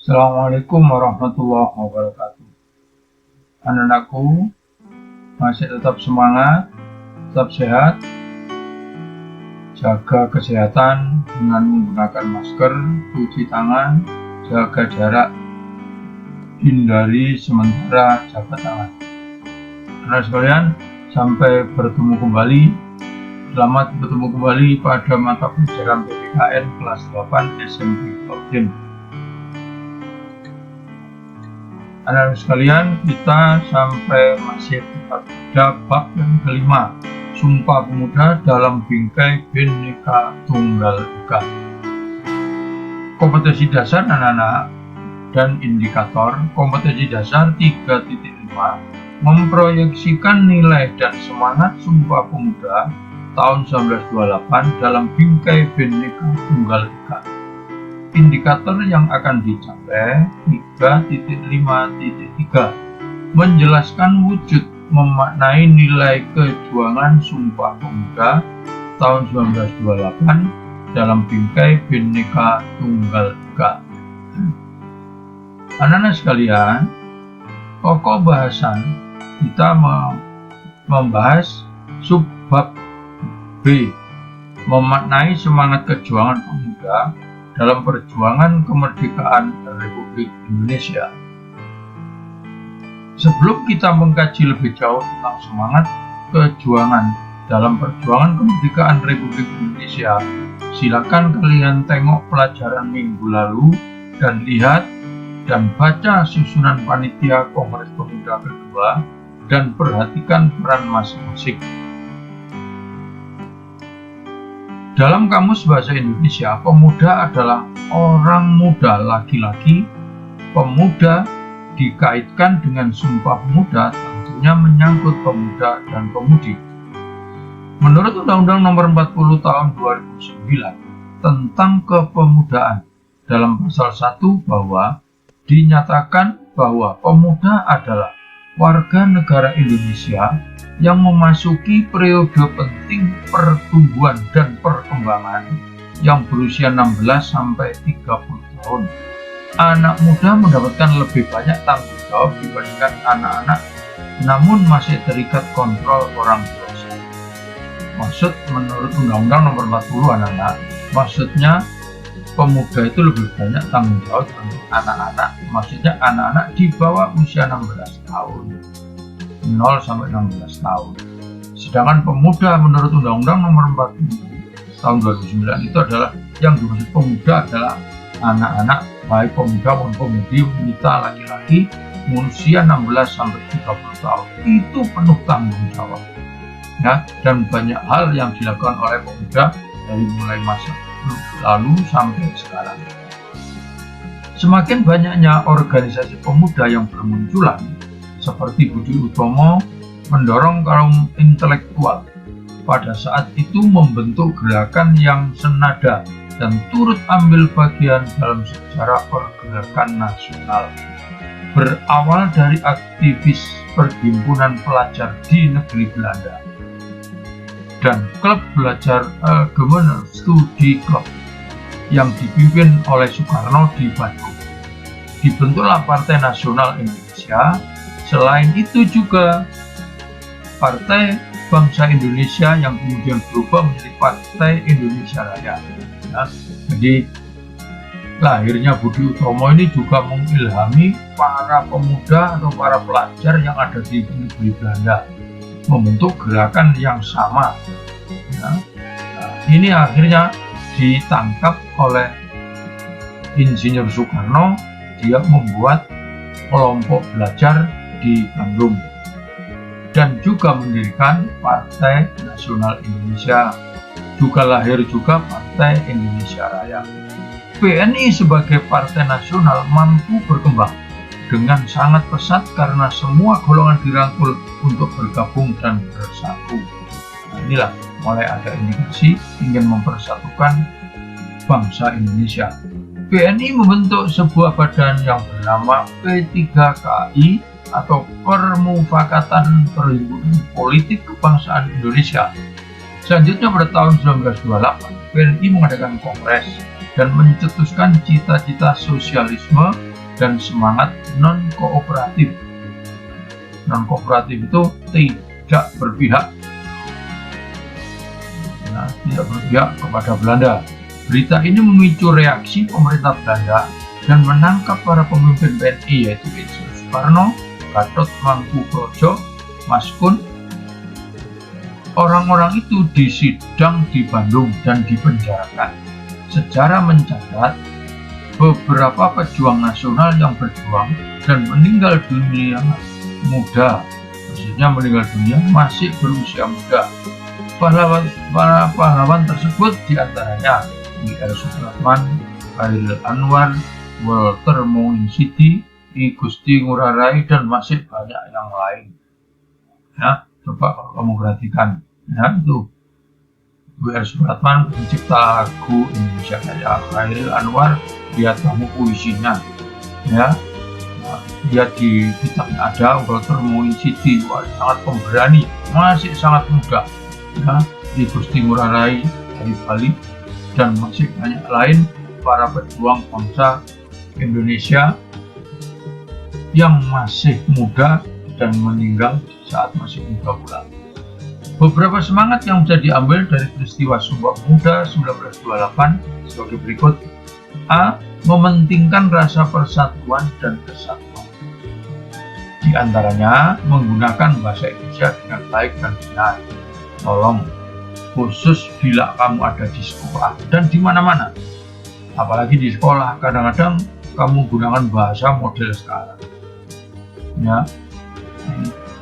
Assalamualaikum warahmatullahi wabarakatuh. Anak-anakku masih tetap semangat, tetap sehat, jaga kesehatan dengan menggunakan masker, cuci tangan, jaga jarak, hindari sementara jabat tangan. Anak sekalian, sampai bertemu kembali. Selamat bertemu kembali pada mata pelajaran PPKN kelas 8 SMP Tauhid. Anak-anak sekalian, kita sampai masih pada bab yang kelima, Sumpah Pemuda dalam Bingkai Bhinneka Tunggal Ika. Kompetensi dasar anak-anak dan indikator. Kompetensi dasar 3.5 memproyeksikan nilai dan semangat Sumpah Pemuda tahun 1928 dalam Bingkai Bhinneka Tunggal Ika. Indikator yang akan dicapai 3.5.3 menjelaskan wujud memaknai nilai kejuangan Sumpah Pemuda tahun 1928 dalam Bingkai Bhinneka Tunggal Ika. Anak-anak sekalian, pokok bahasan kita membahas subbab B, memaknai semangat kejuangan pemuda dalam perjuangan kemerdekaan Republik Indonesia. Sebelum kita mengkaji lebih jauh tentang semangat kejuangan dalam perjuangan kemerdekaan Republik Indonesia, silakan kalian tengok pelajaran minggu lalu dan lihat dan baca susunan panitia Kongres Pemuda kedua dan perhatikan peran masing-masing. Dalam Kamus Bahasa Indonesia, pemuda adalah orang muda laki-laki. Pemuda dikaitkan dengan Sumpah Pemuda tentunya menyangkut pemuda dan pemudi. Menurut Undang-Undang Nomor 40 Tahun 2009 tentang kepemudaan, dalam pasal 1 bahwa dinyatakan bahwa pemuda adalah warga negara Indonesia yang memasuki periode penting pertumbuhan dan perkembangan yang berusia 16 sampai 30 tahun. Anak muda mendapatkan lebih banyak tanggung jawab dibandingkan anak-anak, namun masih terikat kontrol orang dewasa. Maksud menurut Undang-Undang Nomor 40 anak-anak, maksudnya pemuda itu lebih banyak tanggung jawab untuk anak-anak, maksudnya anak-anak di bawah usia 16 tahun, 0 sampai 16 tahun. Sedangkan pemuda menurut Undang-Undang Nomor 40 tahun 2009 itu adalah yang dimaksud pemuda adalah anak-anak, baik pemuda maupun pemudi, wanita, laki-laki, usia 16 sampai 30 tahun. Itu penuh tanggung jawab. Ya, dan banyak hal yang dilakukan oleh pemuda dari mulai masa lalu sampai sekarang. Semakin banyaknya organisasi pemuda yang bermunculan, seperti Budi Utomo mendorong kaum intelektual pada saat itu membentuk gerakan yang senada dan turut ambil bagian dalam sejarah pergerakan nasional. Berawal dari aktivis perhimpunan pelajar di negeri Belanda dan klub belajar Algemene Studi Club yang dipimpin oleh Soekarno di Bandung. Dibentuklah Partai Nasional Indonesia. Selain itu juga Partai Bangsa Indonesia yang kemudian berubah menjadi Partai Indonesia Raya. Ya, jadi lahirnya Budi Utomo ini juga mengilhami para pemuda atau para pelajar yang ada di negeri Belanda membentuk gerakan yang sama. Ya. Nah, ini akhirnya ditangkap oleh Insinyur Soekarno. Dia membuat kelompok belajar di Bandung dan juga mendirikan Partai Nasional Indonesia. Juga lahir juga Partai Indonesia Raya. PNI sebagai partai nasional mampu berkembang dengan sangat pesat karena semua golongan dirangkul untuk bergabung dan bersatu. Nah, inilah mulai ada indikasi ingin mempersatukan bangsa Indonesia. PNI membentuk sebuah badan yang bernama P3KI atau Permufakatan Perhimpunan Politik Kebangsaan Indonesia. Selanjutnya pada tahun 1928, PNI mengadakan kongres dan mencetuskan cita-cita sosialisme dan semangat non-kooperatif. Non-kooperatif itu tidak berpihak, tidak berpihak kepada Belanda. Berita ini memicu reaksi pemerintah Belanda dan menangkap para pemimpin PNI yaitu Soekarno, Gatot Mangkuprojo, Maskun. Orang-orang itu disidang di Bandung dan dipenjarakan. Sejarah mencatat beberapa pejuang nasional yang berjuang dan meninggal dunia muda, maksudnya meninggal dunia masih berusia muda. Para pahlawan tersebut diantaranya W.R. Supratman, Chairil Anwar, Walter Mongsidi, I Gusti Ngurah Rai, dan masih banyak yang lain. Ya, coba kalau kamu perhatikan, ya itu W.R. Supratman pencipta lagu Indonesia Raya, Chairil Anwar lihat kamu puisinya, ya. Dia di kitabnya ada Walter Mongsidi, sangat pemberani, masih sangat muda, ya. I Gusti Ngurah Rai dari Bali, dan masih banyak lain para pejuang bangsa Indonesia yang masih muda dan meninggal saat masih muda pula. Beberapa semangat yang bisa diambil dari peristiwa Sumpah Pemuda 1928 sebagai berikut. A. Mementingkan rasa persatuan dan kesatuan. Di antaranya menggunakan bahasa Indonesia dengan baik dan benar. Tolong, khusus bila kamu ada di sekolah dan di mana-mana. Apalagi di sekolah, kadang-kadang kamu gunakan bahasa model sekarang. Ya,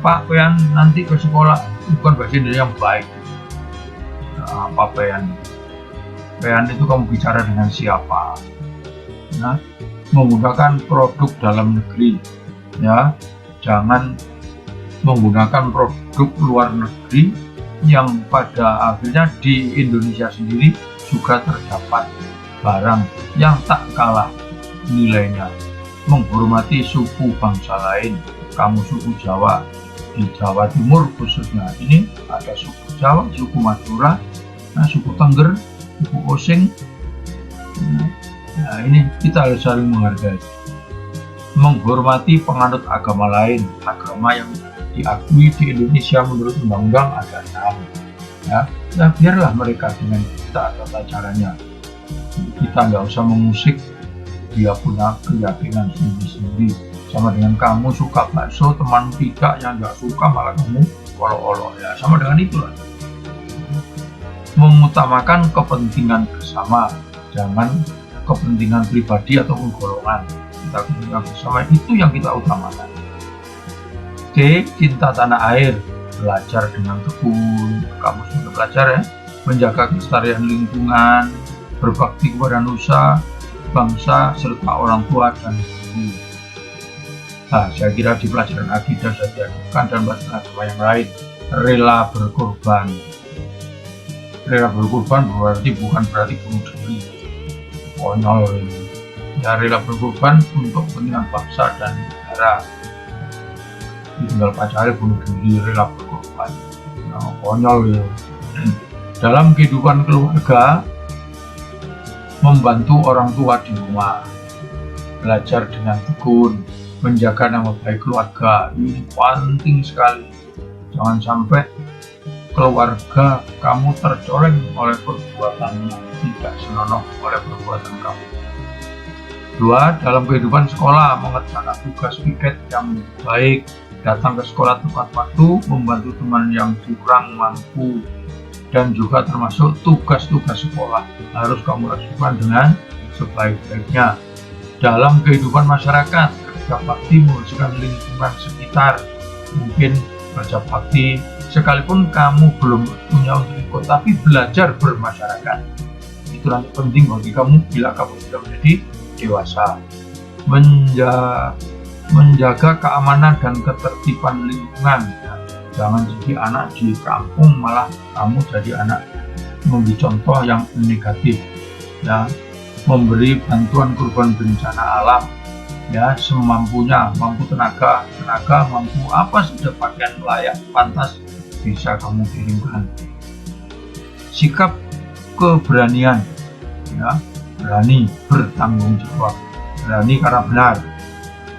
Pak Pean nanti ke sekolah, bukan bahasa Indonesia yang baik. Pak Pean itu kamu bicara dengan siapa? Nah, menggunakan produk dalam negeri, ya, jangan menggunakan produk luar negeri yang pada akhirnya di Indonesia sendiri juga terdapat barang yang tak kalah nilainya. Menghormati suku bangsa lain. Kamu suku Jawa, di Jawa Timur khususnya ini ada suku Jawa, suku Madura, suku Tengger, suku Osing. Nah, ini kita harus saling menghargai. Menghormati penganut agama lain, agama yang diakui di Indonesia menurut undang-undang ada 6. Ya, biarlah mereka dengan kita tata caranya. Kita nggak usah mengusik, dia punya keyakinan sendiri-sendiri. Sama dengan kamu suka bakso, teman tidak yang nggak suka malah kamu olok-olok, ya sama dengan itulah. Mengutamakan kepentingan bersama, jangan kepentingan pribadi ataupun golongan. Kita kepentingan bersama itu yang kita utamakan. C. Cinta tanah air, belajar dengan tekun. Kamu sudah belajar ya, menjaga kelestarian lingkungan, berbakti kepada nusa, bangsa, serta orang tua dan guru. Nah, saya kira di pelajaran akidah sudah diajarkan dan pelajaran agama yang lain. Rela berkorban. Rela berkorban bukan berarti bunuh diri. Konyol. Ya, rela berkorban untuk kepentingan bangsa dan negara. Tinggal pacarnya bunuh diri, rela berkorban. Nah, konyol ya. Dalam kehidupan keluarga, membantu orang tua di rumah, belajar dengan tekun, menjaga nama baik keluarga, ini penting sekali. Jangan sampai keluarga kamu tercoreng oleh perbuatan yang tidak senonoh oleh perbuatan kamu. 2. Dalam kehidupan sekolah, mengerjakan tugas piket yang baik, datang ke sekolah tepat waktu, membantu teman yang kurang mampu, dan juga termasuk tugas-tugas sekolah harus kamu lakukan dengan sebaik-baiknya. Dalam kehidupan masyarakat, kerja bakti membersihkan lingkungan sekitar, mungkin kerja bakti sekalipun kamu belum punya untuk ikut, tapi belajar bermasyarakat itu nanti penting bagi kamu bila kamu sudah menjadi dewasa. Menjaga keamanan dan ketertiban lingkungan, jangan jadi anak di kampung malah kamu jadi anak memberi contoh yang negatif, ya. Memberi bantuan korban bencana alam, ya, semampunya, mampu tenaga, mampu apa saja pakaian layak pantas bisa kamu kirimkan. Sikap keberanian, ya, berani bertanggung jawab, berani karena benar,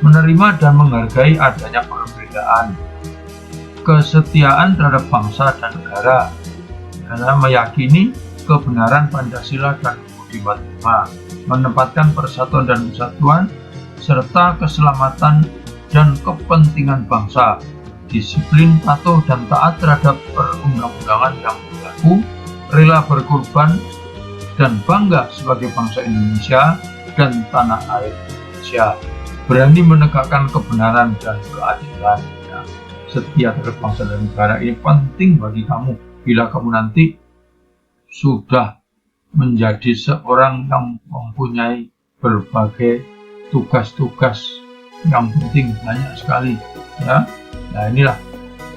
menerima dan menghargai adanya perbedaan, kesetiaan terhadap bangsa dan negara, karena meyakini kebenaran Pancasila dan Budi Pekerti, menempatkan persatuan dan kesatuan, serta keselamatan dan kepentingan bangsa, disiplin, patuh, dan taat terhadap perundang-undangan yang berlaku, rela berkorban, dan bangga sebagai bangsa Indonesia dan tanah air Indonesia, berani menegakkan kebenaran dan keadilan. Setia terhadap bangsa dan negara ini penting bagi kamu bila kamu nanti sudah menjadi seorang yang mempunyai berbagai tugas-tugas yang penting, banyak sekali ya. Nah inilah,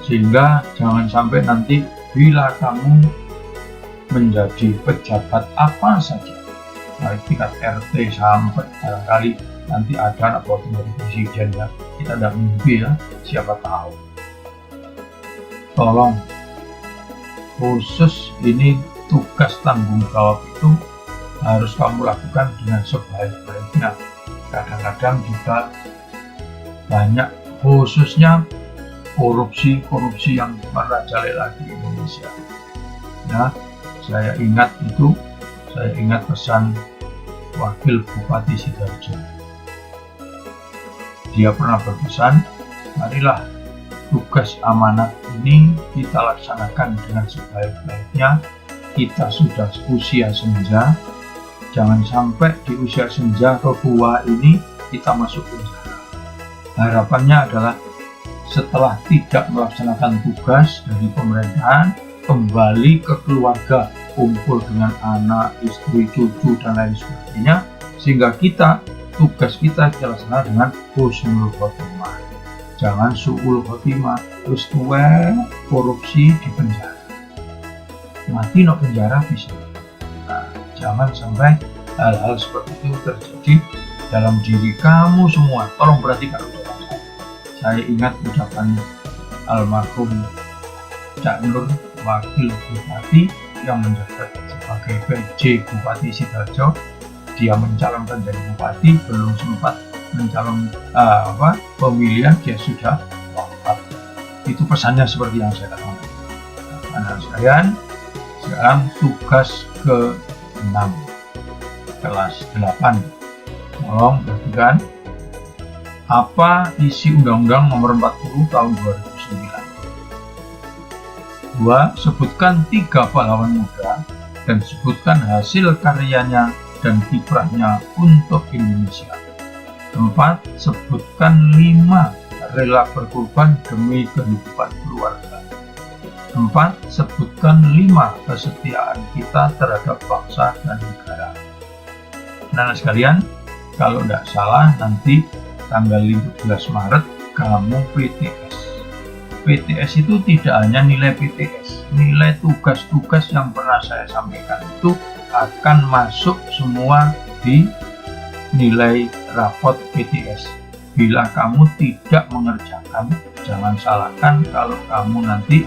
sehingga jangan sampai nanti bila kamu menjadi pejabat apa saja, baik tingkat RT sampai barangkali nanti ada anak wakil presiden ya, kita tidak mimpi ya, siapa tahu. Tolong, khusus ini tugas tanggung jawab itu harus kamu lakukan dengan sebaik-baiknya. Kadang-kadang juga banyak, khususnya korupsi yang merajalela di Indonesia. Ya, saya ingat pesan Wakil Bupati Sidoarjo. Dia pernah berpesan, marilah tugas amanat ini kita laksanakan dengan sebaik-baiknya. Kita sudah usia senja, jangan sampai di usia senja ke tua ini kita masuk penjara. Harapannya adalah setelah tidak melaksanakan tugas dari pemerintahan, kembali ke keluarga, kumpul dengan anak, istri, cucu, dan lain sebagainya, sehingga tugas kita laksanakan dengan husnul khotimah. Jangan su'ul khotimah, terus tua korupsi di penjara, mati no penjara bisa. Nah, jangan sampai hal-hal seperti itu terjadi dalam diri kamu semua. Tolong perhatikan ucapan saya ingat ucapan almarhum Cak Nur, Wakil Bupati yang menjabat sebagai PJ Bupati Sidoarjo. Dia mencalonkan jadi bupati, belum sempat pemilihan dia sudah wafat. Itu pesannya seperti yang saya katakan. Anak sekalian, sekarang tugas ke-6 kelas 8. Tolong perhatikan apa isi Undang-Undang Nomor 40 Tahun 2009. 2. Sebutkan 3 pahlawan muda dan sebutkan hasil karyanya dan kiprahnya untuk Indonesia. 4. Sebutkan 5 rela berkorban demi kehidupan keluarga. 4. Sebutkan 5 kesetiaan kita terhadap bangsa dan negara. Nah sekalian, kalau tidak salah nanti tanggal 15 Maret kamu PTS. PTS itu tidak hanya nilai PTS, nilai tugas-tugas yang pernah saya sampaikan itu akan masuk semua di nilai rapot PTS. Bila kamu tidak mengerjakan, jangan salahkan kalau kamu nanti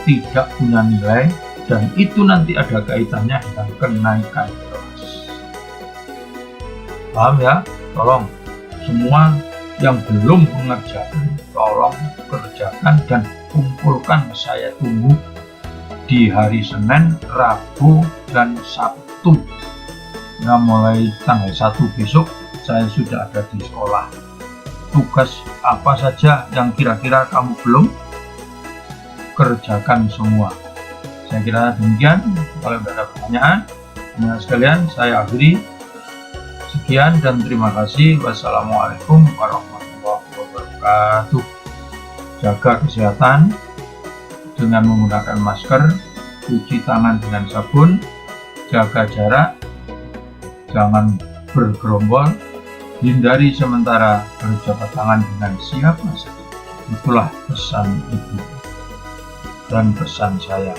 tidak punya nilai, dan itu nanti ada kaitannya dengan kenaikan kelas. Paham ya? Tolong semua yang belum mengerjakan, tolong kerjakan dan kumpulkan. Saya tunggu di hari Senin, Rabu, dan Sabtu. Nah, mulai tanggal 1 besok saya sudah ada di sekolah. Tugas apa saja yang kira-kira kamu belum kerjakan semua. Saya kira demikian. Kalau ada pertanyaan, sekalian saya akhiri. Sekian dan terima kasih. Wassalamualaikum warahmatullahi wabarakatuh. Jaga kesehatan dengan menggunakan masker, cuci tangan dengan sabun, jaga jarak, jangan bergerombol, hindari sementara berjabat tangan dengan siapa saja. Itulah pesan ibu dan pesan saya.